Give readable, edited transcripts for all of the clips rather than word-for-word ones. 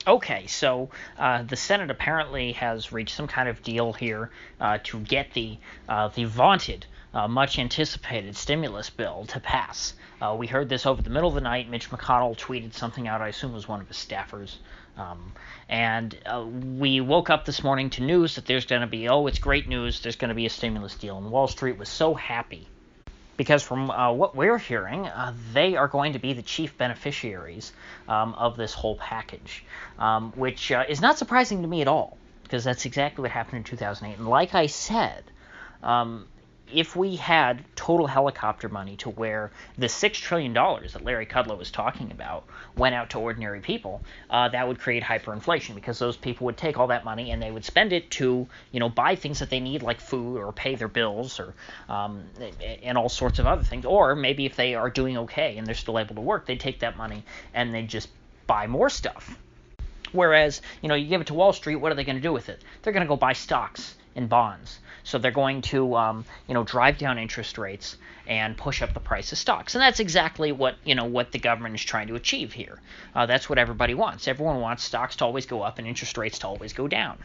Okay, so the Senate apparently has reached some kind of deal here to get the vaunted, much anticipated stimulus bill to pass. We heard this over the middle of the night. Mitch McConnell tweeted something out. I assume it was one of his staffers. And we woke up this morning to news that there's going to be, oh, it's great news, there's going to be a stimulus deal. And Wall Street was so happy because from what we're hearing, they are going to be the chief beneficiaries of this whole package, which is not surprising to me at all, because that's exactly what happened in 2008. And like I said, if we had total helicopter money to where the $6 trillion that Larry Kudlow was talking about went out to ordinary people, that would create hyperinflation, because those people would take all that money and they would spend it to, buy things that they need, like food, or pay their bills, or and all sorts of other things. Or maybe if they are doing okay and they're still able to work, they take that money and they just buy more stuff. Whereas, you give it to Wall Street, what are they going to do with it? They're going to go buy stocks and bonds. So they're going to, drive down interest rates and push up the price of stocks. And that's exactly what the government is trying to achieve here. That's what everybody wants. Everyone wants stocks to always go up and interest rates to always go down.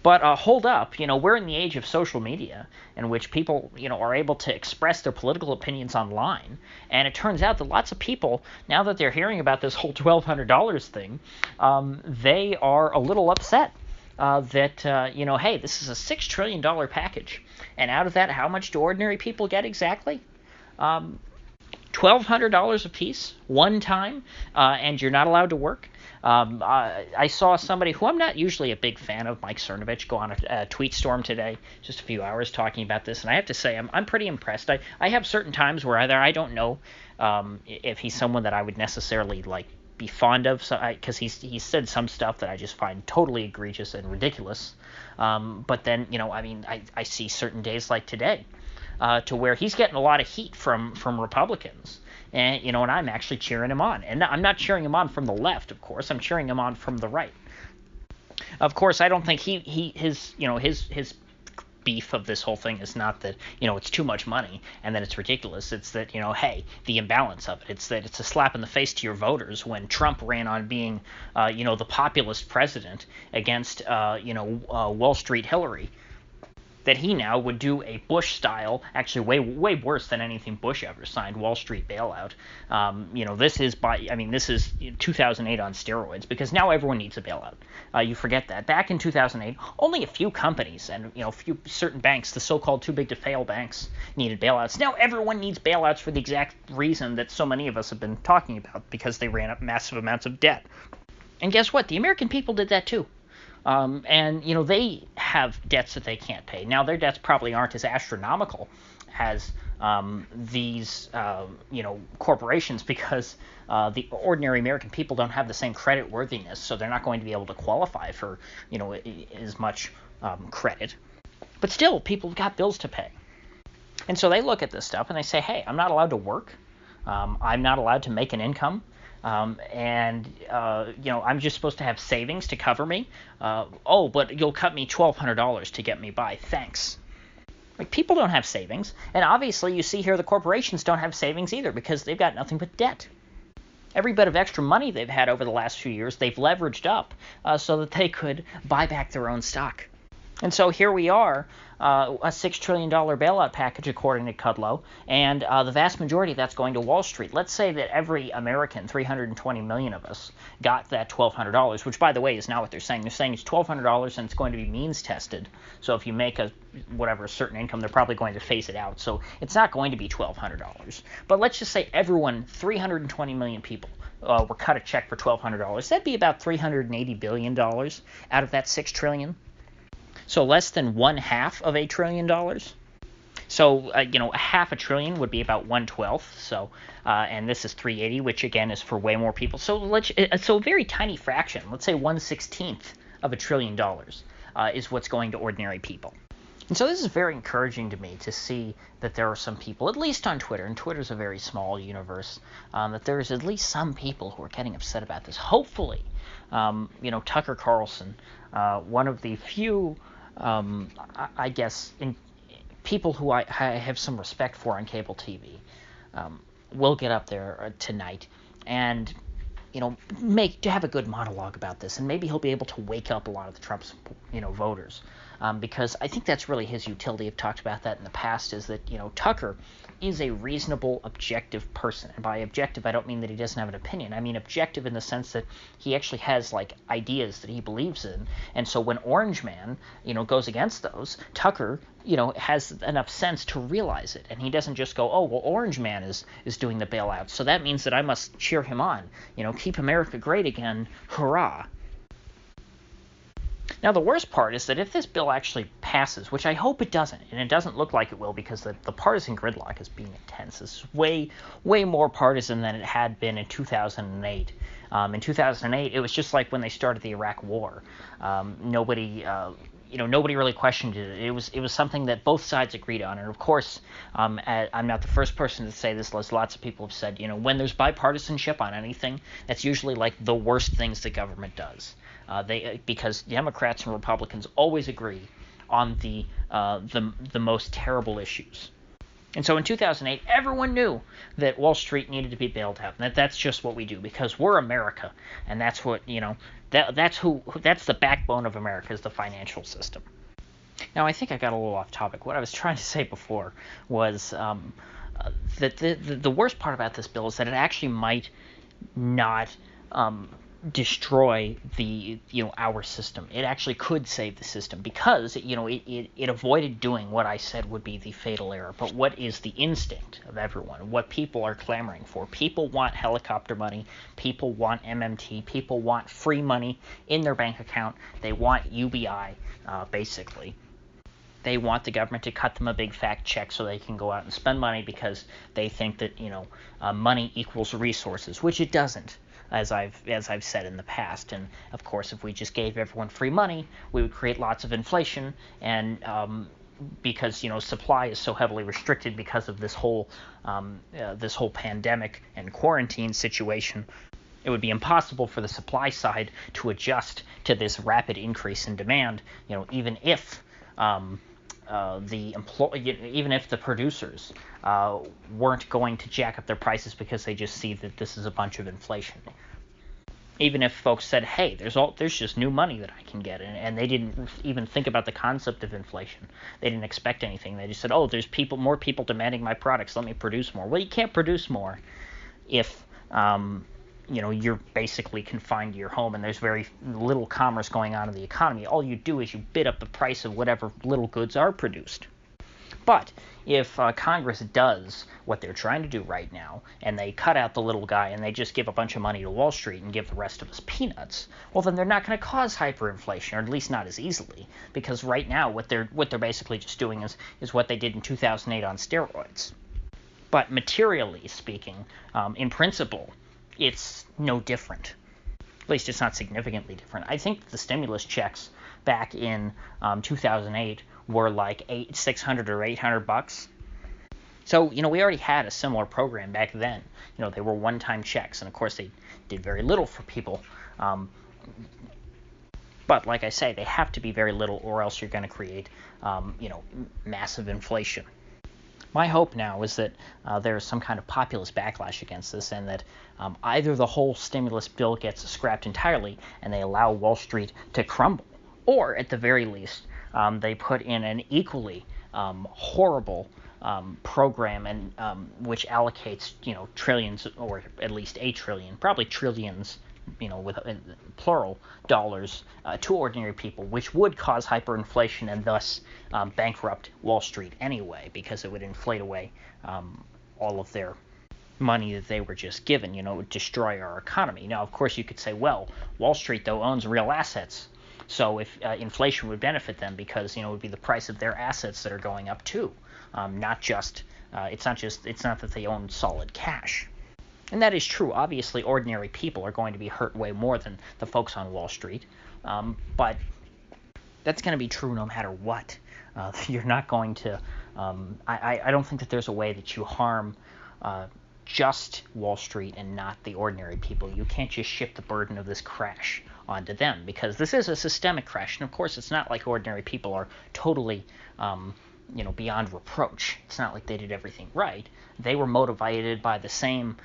But hold up, we're in the age of social media, in which people, are able to express their political opinions online. And it turns out that lots of people, now that they're hearing about this whole $1,200 thing, they are a little upset. That, hey, this is a $6 trillion package. And out of that, how much do ordinary people get exactly? $1,200 a piece, one time, and you're not allowed to work. I saw somebody who I'm not usually a big fan of, Mike Cernovich, go on a tweet storm today, just a few hours, talking about this. And I have to say, I'm pretty impressed. I have certain times where either I don't know if he's someone that I would necessarily be fond of, because he said some stuff that I just find totally egregious and ridiculous. But then, I see certain days like today, to where he's getting a lot of heat from Republicans, and and I'm actually cheering him on. And I'm not cheering him on from the left, of course. I'm cheering him on from the right. Of course, I don't think his beef of this whole thing is not that it's too much money and that it's ridiculous. It's that hey, the imbalance of it. It's that it's a slap in the face to your voters when Trump ran on being the populist president against Wall Street Hillary, that he now would do a Bush-style, actually way worse than anything Bush ever signed, Wall Street bailout. This is 2008 on steroids, because now everyone needs a bailout. You forget that. Back in 2008, only a few companies and a few certain banks, the so-called too-big-to-fail banks, needed bailouts. Now everyone needs bailouts for the exact reason that so many of us have been talking about, because they ran up massive amounts of debt. And guess what? The American people did that too. And they have debts that they can't pay. Now, their debts probably aren't as astronomical as these corporations, because the ordinary American people don't have the same credit worthiness, so they're not going to be able to qualify for as much credit. But still, people have got bills to pay. And so they look at this stuff and they say, hey, I'm not allowed to work. I'm not allowed to make an income. I'm just supposed to have savings to cover me. But you'll cut me $1,200 to get me by. Thanks. People don't have savings. And obviously, you see here, the corporations don't have savings either, because they've got nothing but debt. Every bit of extra money they've had over the last few years, they've leveraged up so that they could buy back their own stock. And so here we are, a $6 trillion bailout package, according to Kudlow, and the vast majority of that's going to Wall Street. Let's say that every American, 320 million of us, got that $1,200, which, by the way, is not what they're saying. They're saying it's $1,200 and it's going to be means tested. So if you make a certain income, they're probably going to phase it out. So it's not going to be $1,200. But let's just say everyone, 320 million people, were cut a check for $1,200. That'd be about $380 billion out of that $6 trillion. So less than $1/2 of $1 trillion. So, $500 billion would be about 1/12. So, and this is 380, which again is for way more people. So a very tiny fraction, let's say 1/16 of $1 trillion, is what's going to ordinary people. And so this is very encouraging to me to see that there are some people, at least on Twitter, and Twitter's a very small universe, that there's at least some people who are getting upset about this. Hopefully, Tucker Carlson, one of the few, I guess, people who I have some respect for on cable TV, will get up there tonight and, to have a good monologue about this, and maybe he'll be able to wake up a lot of the Trump's, voters, because I think that's really his utility. I've talked about that in the past. Is that Tucker is a reasonable, objective person, and by objective I don't mean that he doesn't have an opinion. I mean objective in the sense that he actually has ideas that he believes in, and so when Orange Man, goes against those, Tucker, has enough sense to realize it, and he doesn't just go, oh well, Orange Man is doing the bailout, so that means that I must cheer him on. Keep America great again, hurrah. Now, the worst part is that if this bill actually passes, which I hope it doesn't, and it doesn't look like it will because the partisan gridlock is being intense. This is way, way more partisan than it had been in 2008. In 2008, it was just like when they started the Iraq War. Nobody really questioned it. It was something that both sides agreed on. And of course, I'm not the first person to say this. Lots of people have said, when there's bipartisanship on anything, that's usually the worst things the government does. Because Democrats and Republicans always agree on the most terrible issues. And so in 2008, everyone knew that Wall Street needed to be bailed out, and that's just what we do because we're America, and that's what that's the backbone of America is the financial system. Now, I think I got a little off topic. What I was trying to say before was that the worst part about this bill is that it actually might not destroy our system. It actually could save the system because it avoided doing what I said would be the fatal error. But what is the instinct of everyone? What people are clamoring for? People want helicopter money. People want MMT. People want free money in their bank account. They want UBI, basically. They want the government to cut them a big fat check so they can go out and spend money because they think that money equals resources, which it doesn't. As I've said in the past. And of course, if we just gave everyone free money, we would create lots of inflation, and because supply is so heavily restricted because of this whole pandemic and quarantine situation, it would be impossible for the supply side to adjust to this rapid increase in demand. Even if even if the producers weren't going to jack up their prices because they just see that this is a bunch of inflation. Even if folks said, hey, there's just new money that I can get, and they didn't even think about the concept of inflation. They didn't expect anything. They just said, oh, there's more people demanding my products. Let me produce more. Well, you can't produce more if you're basically confined to your home and there's very little commerce going on in the economy. All you do is you bid up the price of whatever little goods are produced. But if Congress does what they're trying to do right now, and they cut out the little guy and they just give a bunch of money to Wall Street and give the rest of us peanuts, well, then they're not going to cause hyperinflation, or at least not as easily, because right now what they're basically just doing is what they did in 2008 on steroids. But materially speaking, in principle, it's no different. At least it's not significantly different. I think the stimulus checks back in 2008 were like $600 or $800. So, we already had a similar program back then. They were one-time checks, and of course they did very little for people. But like I say, they have to be very little, or else you're going to create, massive inflation. My hope now is that there's some kind of populist backlash against this, and that either the whole stimulus bill gets scrapped entirely and they allow Wall Street to crumble, or at the very least, they put in an equally horrible program and which allocates trillions, or at least $8 trillion, probably trillions, with plural dollars to ordinary people, which would cause hyperinflation and thus bankrupt Wall Street anyway, because it would inflate away all of their money that they were just given. It would destroy our economy. Now, of course, you could say, well, Wall Street though owns real assets. So if inflation would benefit them because it would be the price of their assets that are going up too, not just it's not that they own solid cash, and that is true. Obviously, ordinary people are going to be hurt way more than the folks on Wall Street, but that's going to be true no matter what. You're not going to. I don't think that there's a way that you harm just Wall Street and not the ordinary people. You can't just shift the burden of this crash onto them, because this is a systemic crash, and of course it's not like ordinary people are totally beyond reproach. It's not like they did everything right. They were motivated by the same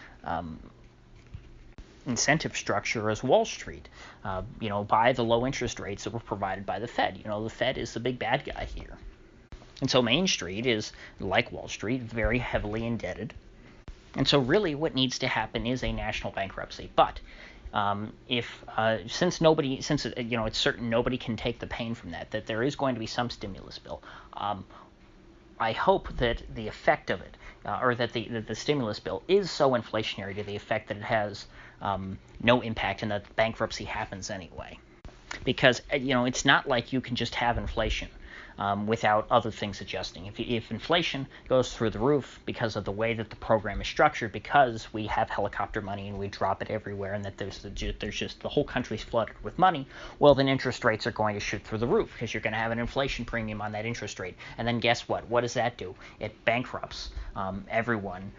incentive structure as Wall Street, by the low interest rates that were provided by the Fed. The Fed is the big bad guy here. And so Main Street is, like Wall Street, very heavily indebted. And so really what needs to happen is a national bankruptcy. But since it's certain nobody can take the pain from that there is going to be some stimulus bill, I hope that the effect of it, or that the stimulus bill is so inflationary to the effect that it has no impact and that bankruptcy happens anyway. Because, it's not like you can just have inflation without other things adjusting. If inflation goes through the roof because of the way that the program is structured, because we have helicopter money and we drop it everywhere, and that there's just the whole country's flooded with money, well, then interest rates are going to shoot through the roof because you're going to have an inflation premium on that interest rate. And then guess what? What does that do? It bankrupts everyone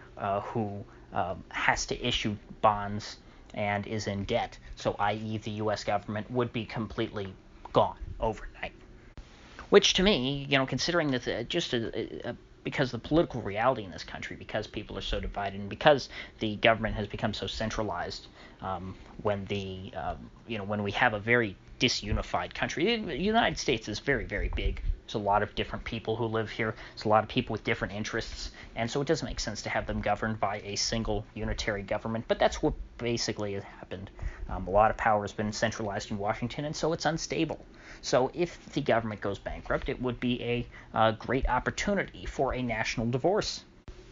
who has to issue bonds and is in debt. So, i.e., the U.S. government would be completely gone overnight. Which, to me, considering that because the political reality in this country, because people are so divided, and because the government has become so centralized, when we have a very disunified country, the United States is very, very big. There's a lot of different people who live here. There's a lot of people with different interests, and so it doesn't make sense to have them governed by a single unitary government. But that's what basically has happened. A lot of power has been centralized in Washington, and so it's unstable. So if the government goes bankrupt, it would be a great opportunity for a national divorce.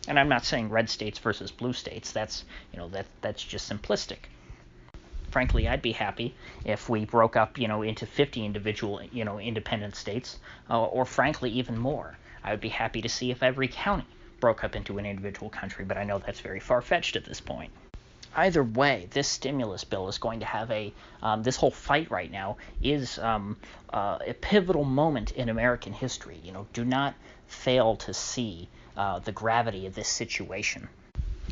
And I'm not saying red states versus blue states. That's just simplistic. Frankly, I'd be happy if we broke up, into 50 individual, independent states, or frankly, even more. I would be happy to see if every county broke up into an individual country, but I know that's very far-fetched at this point. Either way, this stimulus bill is going to have this whole fight right now is a pivotal moment in American history. Do not fail to see the gravity of this situation.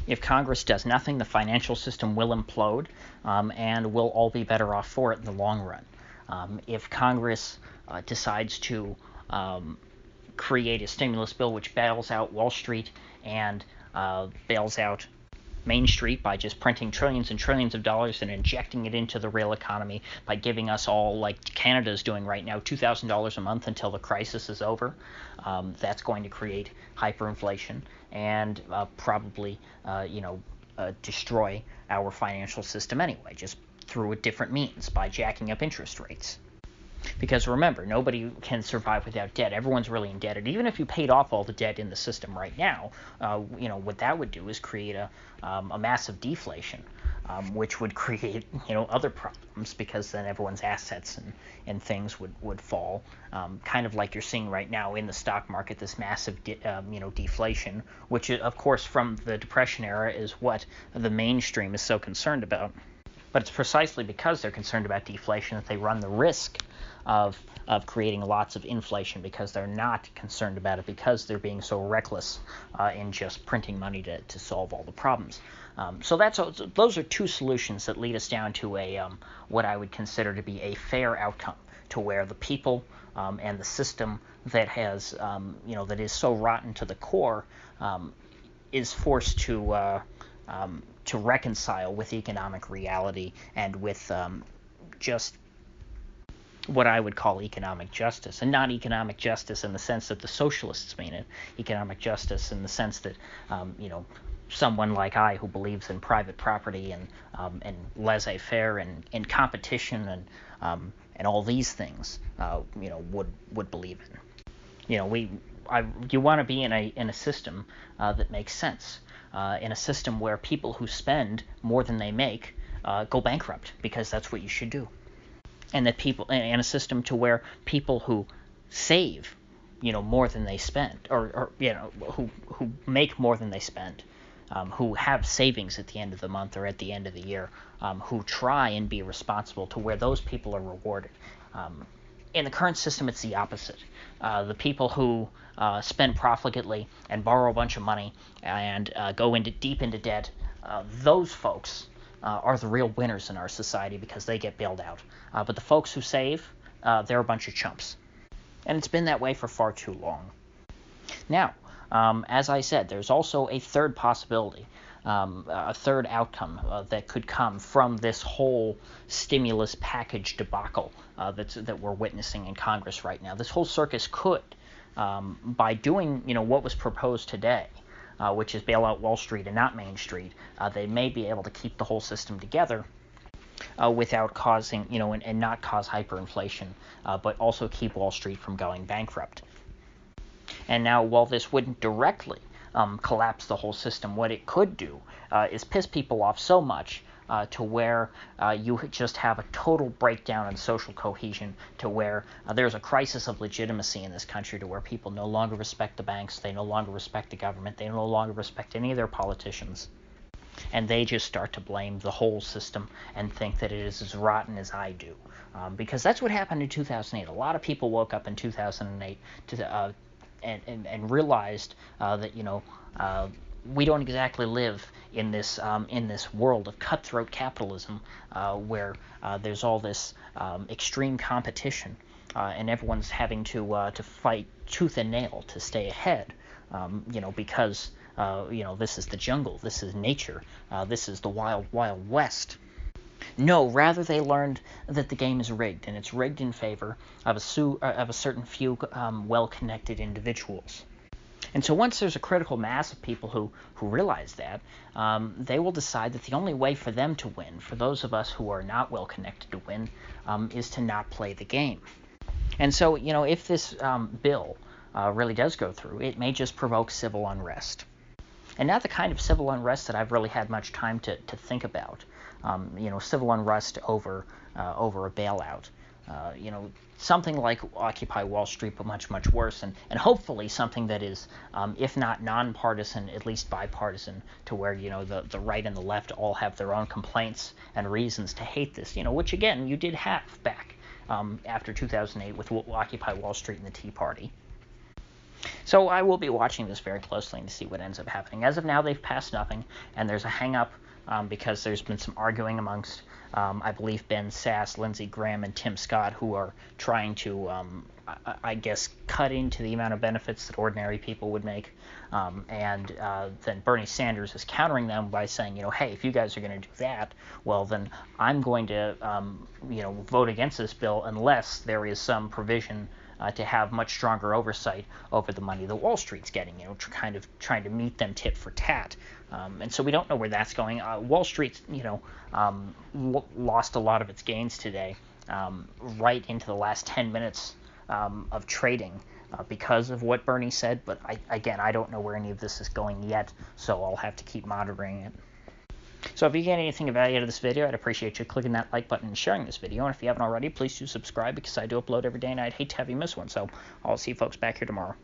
If Congress does nothing, the financial system will implode, and we'll all be better off for it in the long run. If Congress decides to create a stimulus bill which bails out Wall Street and bails out Main Street by just printing trillions and trillions of dollars and injecting it into the real economy by giving us all, like Canada's doing right now, $2,000 a month until the crisis is over, that's going to create hyperinflation and probably, destroy our financial system anyway, just through a different means by jacking up interest rates. Because remember, nobody can survive without debt. Everyone's really indebted. Even if you paid off all the debt in the system right now, what that would do is create a massive deflation, which would create other problems, because then everyone's assets and things would fall, kind of like you're seeing right now in the stock market, this massive deflation, which of course from the Depression era is what the mainstream is so concerned about. But it's precisely because they're concerned about deflation that they run the risk of creating lots of inflation, because they're not concerned about it, because they're being so reckless in just printing money to solve all the problems. So those are two solutions that lead us down to what I would consider to be a fair outcome, to where the people and the system that has that is so rotten to the core is forced to reconcile with economic reality and with just what I would call economic justice, and not economic justice in the sense that the socialists mean it. Economic justice in the sense that someone like I, who believes in private property and laissez-faire and competition and all these things, would believe in. You want to be in a system that makes sense. In a system where people who spend more than they make go bankrupt, because that's what you should do. And that in a system to where people who save, more than they spend, or who make more than they spend, who have savings at the end of the month or at the end of the year, who try and be responsible, to where those people are rewarded. In the current system, it's the opposite. The people who spend profligately and borrow a bunch of money and go deep into debt, those folks are the real winners in our society, because they get bailed out. But the folks who save, they're a bunch of chumps. And it's been that way for far too long. Now, as I said, there's also a third possibility, a third outcome that could come from this whole stimulus package debacle that we're witnessing in Congress right now. This whole circus could, by doing what was proposed today, which is bail out Wall Street and not Main Street, they may be able to keep the whole system together without causing, and not cause hyperinflation, but also keep Wall Street from going bankrupt. And now, while this wouldn't directly collapse the whole system, what it could do is piss people off so much to where you just have a total breakdown in social cohesion, to where there's a crisis of legitimacy in this country, to where people no longer respect the banks, they no longer respect the government, they no longer respect any of their politicians, and they just start to blame the whole system and think that it is as rotten as I do. Because that's what happened in 2008. A lot of people woke up in 2008 and realized that we don't exactly live in this world of cutthroat capitalism where there's all this extreme competition and everyone's having to fight tooth and nail to stay ahead. Because this is the jungle, this is nature, this is the wild, wild west. No, rather they learned that the game is rigged, and it's rigged in favor of a certain few well-connected individuals. And so once there's a critical mass of people who realize that, they will decide that the only way for them to win, for those of us who are not well-connected to win, is to not play the game. And so, if this bill really does go through, it may just provoke civil unrest. And not the kind of civil unrest that I've really had much time to think about. Civil unrest over a bailout. Something like Occupy Wall Street, but much, much worse, and hopefully something that is, if not nonpartisan, at least bipartisan, to where, the right and the left all have their own complaints and reasons to hate this, which, again, you did have back after 2008 with Occupy Wall Street and the Tea Party. So I will be watching this very closely to see what ends up happening. As of now, they've passed nothing, and there's a hang-up because there's been some arguing amongst, I believe, Ben Sasse, Lindsey Graham, and Tim Scott, who are trying to, I guess, cut into the amount of benefits that ordinary people would make. And then Bernie Sanders is countering them by saying, hey, if you guys are going to do that, well, then I'm going to, vote against this bill unless there is some provision to have much stronger oversight over the money that Wall Street's getting, kind of trying to meet them tit for tat. And so we don't know where that's going. Wall Street, lost a lot of its gains today, right into the last 10 minutes of trading because of what Bernie said. But I don't know where any of this is going yet, so I'll have to keep monitoring it. So if you get anything of value out of this video, I'd appreciate you clicking that like button and sharing this video. And if you haven't already, please do subscribe because I do upload every day and I'd hate to have you miss one. So I'll see you folks back here tomorrow.